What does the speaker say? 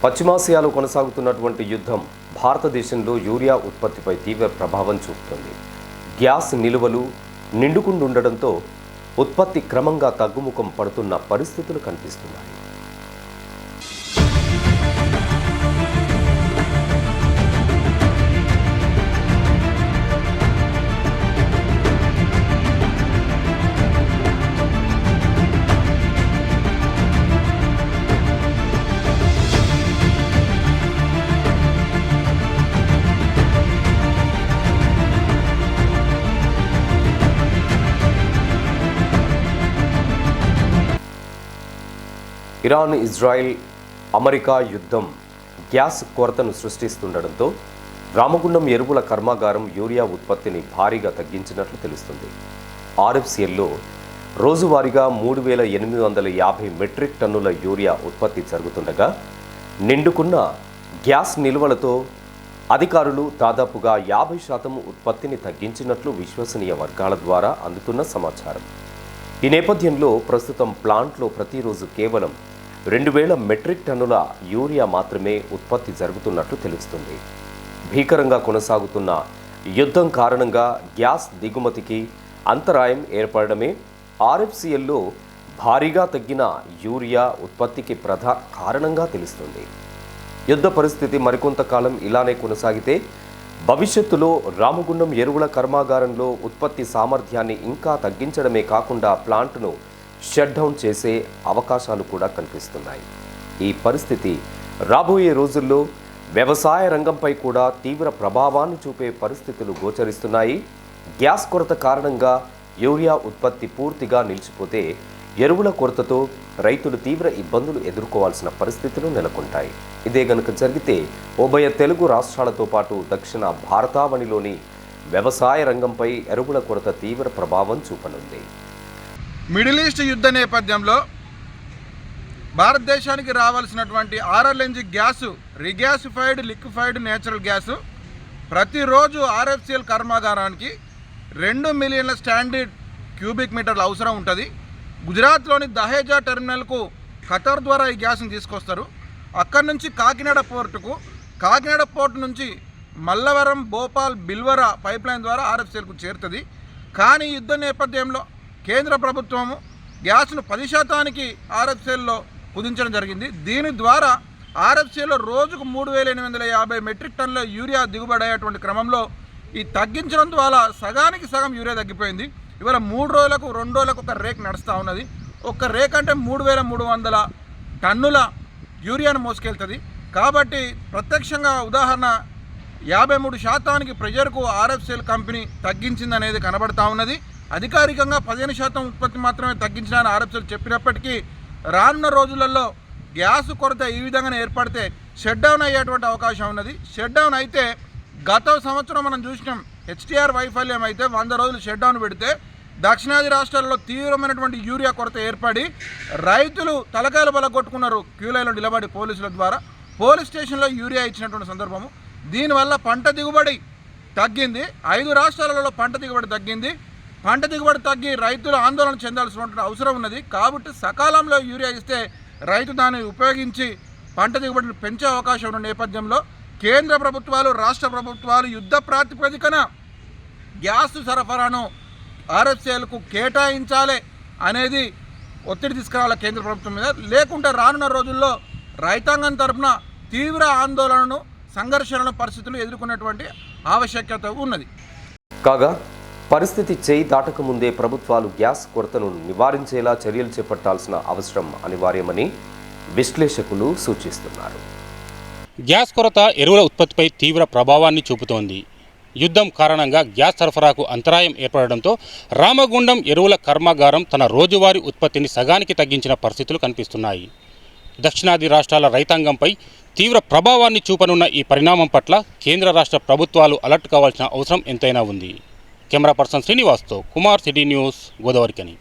పశ్చిమాసియాలో కొనసాగుతున్నటువంటి యుద్ధం భారతదేశంలో యూరియా ఉత్పత్తిపై తీవ్ర ప్రభావం చూపుతుంది. గ్యాస్ నిలువలు నిండుకుండుండడంతో ఉత్పత్తి క్రమంగా తగ్గుముఖం పడుతున్న పరిస్థితులు కనిపిస్తున్నాయి. ఇరాన్, ఇజ్రాయెల్, అమెరికా యుద్ధం గ్యాస్ కొరతను సృష్టిస్తుండడంతో రామగుండం ఎరువుల కర్మాగారం యూరియా ఉత్పత్తిని భారీగా తగ్గించినట్లు తెలుస్తుంది. ఆర్ఎఫ్సిఎల్లో రోజువారీగా 3,850 మెట్రిక్ టన్నుల యూరియా ఉత్పత్తి జరుగుతుండగా నిండుకున్న గ్యాస్ నిల్వలతో అధికారులు దాదాపుగా 50% ఉత్పత్తిని తగ్గించినట్లు విశ్వసనీయ వర్గాల ద్వారా అందుతున్న సమాచారం. ఈ నేపథ్యంలో ప్రస్తుతం ప్లాంట్లో ప్రతిరోజు కేవలం 2,000 మెట్రిక్ టన్నుల యూరియా మాత్రమే ఉత్పత్తి జరుగుతున్నట్లు తెలుస్తుంది. భీకరంగా కొనసాగుతున్న యుద్ధం కారణంగా గ్యాస్ దిగుమతికి అంతరాయం ఏర్పడడమే ఆర్ఎఫ్సిఎల్లో భారీగా తగ్గిన యూరియా ఉత్పత్తికి ప్రధాన కారణంగా తెలుస్తుంది. యుద్ధ పరిస్థితి మరికొంతకాలం ఇలానే కొనసాగితే భవిష్యత్తులో రామగుండం ఎరువుల కర్మాగారంలో ఉత్పత్తి సామర్థ్యాన్ని ఇంకా తగ్గించడమే కాకుండా ప్లాంట్ను షట్డౌన్ చేసే అవకాశాలు కూడా కనిపిస్తున్నాయి. ఈ పరిస్థితి రాబోయే రోజుల్లో వ్యవసాయ రంగంపై కూడా తీవ్ర ప్రభావాన్ని చూపే పరిస్థితులు గోచరిస్తున్నాయి. గ్యాస్ కొరత కారణంగా యూరియా ఉత్పత్తి పూర్తిగా నిలిచిపోతే ఎరువుల కొరతతో రైతులు తీవ్ర ఇబ్బందులు ఎదుర్కోవాల్సిన పరిస్థితులు నెలకొంటాయి. ఇదే గనుక జరిగితే ఉభయ తెలుగు రాష్ట్రాలతో పాటు దక్షిణ భారతావనిలోని వ్యవసాయ రంగంపై ఎరువుల కొరత తీవ్ర ప్రభావం చూపనుంది. మిడిల్ ఈస్ట్ యుద్ధ నేపథ్యంలో భారతదేశానికి రావాల్సినటువంటి RLNG gas, regasified liquefied natural gas ప్రతిరోజు ఆర్ఎఫ్సిఎల్ కర్మాగారానికి 2 మిలియన్ల స్టాండర్డ్ క్యూబిక్ మీటర్ల అవసరం ఉంటుంది. గుజరాత్లోని దహేజా టెర్మినల్కు ఖతర్ ద్వారా ఈ గ్యాస్ను తీసుకొస్తారు. అక్కడి నుంచి కాకినాడ పోర్టుకు, కాకినాడ పోర్టు నుంచి మల్లవరం, భోపాల్, బిల్వరా పైప్ లైన్ ద్వారా ఆర్ఎఫ్సిఎల్కు చేరుతుంది. కానీ యుద్ధ నేపథ్యంలో కేంద్ర ప్రభుత్వము గ్యాస్ను 10% ఆర్ఎఫ్సిఎల్లో కుదించడం జరిగింది. దీని ద్వారా ఆర్ఎఫ్సిఎల్లో రోజుకు 3,850 మెట్రిక్ టన్నుల యూరియా దిగుబడి అయ్యేటువంటి క్రమంలో ఈ తగ్గించడం ద్వారా సగానికి సగం యూరియా తగ్గిపోయింది. ఇవాళ 3 రోజులకు 2 రోజులకు ఒక రేక్ నడుస్తూ ఉన్నది. ఒక రేక్ అంటే 3,300 టన్నుల యూరియాను మోసుకెళ్తుంది. కాబట్టి ప్రత్యక్షంగా ఉదాహరణ 53% ప్రెజర్కు ఆర్ఎఫ్సిఎల్ కంపెనీ తగ్గించిందనేది కనబడతా ఉన్నది. అధికారికంగా 15% ఉత్పత్తి మాత్రమే తగ్గించాలని ఆర్ఎఫ్సిఎల్ చెప్పినప్పటికీ రానున్న రోజులలో గ్యాస్ కొరత ఈ విధంగానే ఏర్పడితే షట్ డౌన్ అయ్యేటువంటి అవకాశం ఉన్నది. షట్ డౌన్ అయితే గత సంవత్సరం మనం చూసినాం, HTR వైఫల్యం అయితే 100 రోజులు షట్ డౌన్ పెడితే దక్షిణాది రాష్ట్రాల్లో తీవ్రమైనటువంటి యూరియా కొరత ఏర్పడి రైతులు తలకాయలు బలగొట్టుకున్నారు. క్యూలైన్లో నిలబడి పోలీసుల ద్వారా పోలీస్ స్టేషన్లో యూరియా ఇచ్చినటువంటి సందర్భము. దీనివల్ల పంట దిగుబడి తగ్గింది. 5 రాష్ట్రాలలో పంట దిగుబడి తగ్గింది. పంట దిగుబడి తగ్గి రైతులు ఆందోళన చెందాల్సిన అవసరం ఉన్నది. కాబట్టి సకాలంలో యూరియా ఇస్తే రైతు దాన్ని ఉపయోగించి పంట దిగుబడిని పెంచే అవకాశం ఉన్న నేపథ్యంలో కేంద్ర ప్రభుత్వాలు, రాష్ట్ర ప్రభుత్వాలు యుద్ధ ప్రాతిపదికన గ్యాస్ సరఫరాను ఆర్ఎఫ్సిఎల్కు కేటాయించాలి అనేది ఒత్తిడి తీసుకురావాలి కేంద్ర ప్రభుత్వం మీద. లేకుంటే రానున్న రోజుల్లో రైతాంగం తరఫున తీవ్ర ఆందోళనను, సంఘర్షణ పరిస్థితులు ఎదుర్కొనేటువంటి ఆవశ్యకత ఉన్నది. కాగా పరిస్థితి చేయి దాటకముందే ప్రభుత్వాలు గ్యాస్ కొరతను నివారించేలా చర్యలు చేపట్టాల్సిన అవసరం అనివార్యమని విశ్లేషకులు సూచిస్తున్నారు. గ్యాస్ కొరత ఎరువుల ఉత్పత్తిపై తీవ్ర ప్రభావాన్ని చూపుతోంది. యుద్ధం కారణంగా గ్యాస్ సరఫరాకు అంతరాయం ఏర్పడడంతో రామగుండం ఎరువుల కర్మాగారం తన రోజువారీ ఉత్పత్తిని సగానికి తగ్గించిన పరిస్థితులు కనిపిస్తున్నాయి. దక్షిణాది రాష్ట్రాల రైతాంగంపై తీవ్ర ప్రభావాన్ని చూపనున్న ఈ పరిణామం పట్ల కేంద్ర రాష్ట్ర ప్రభుత్వాలు అలర్ట్ కావాల్సిన అవసరం ఎంతైనా ఉంది. కెమెరా పర్సన్ శ్రీనివాస్తో కుమార్, సిటీ న్యూస్, గోదావరికని.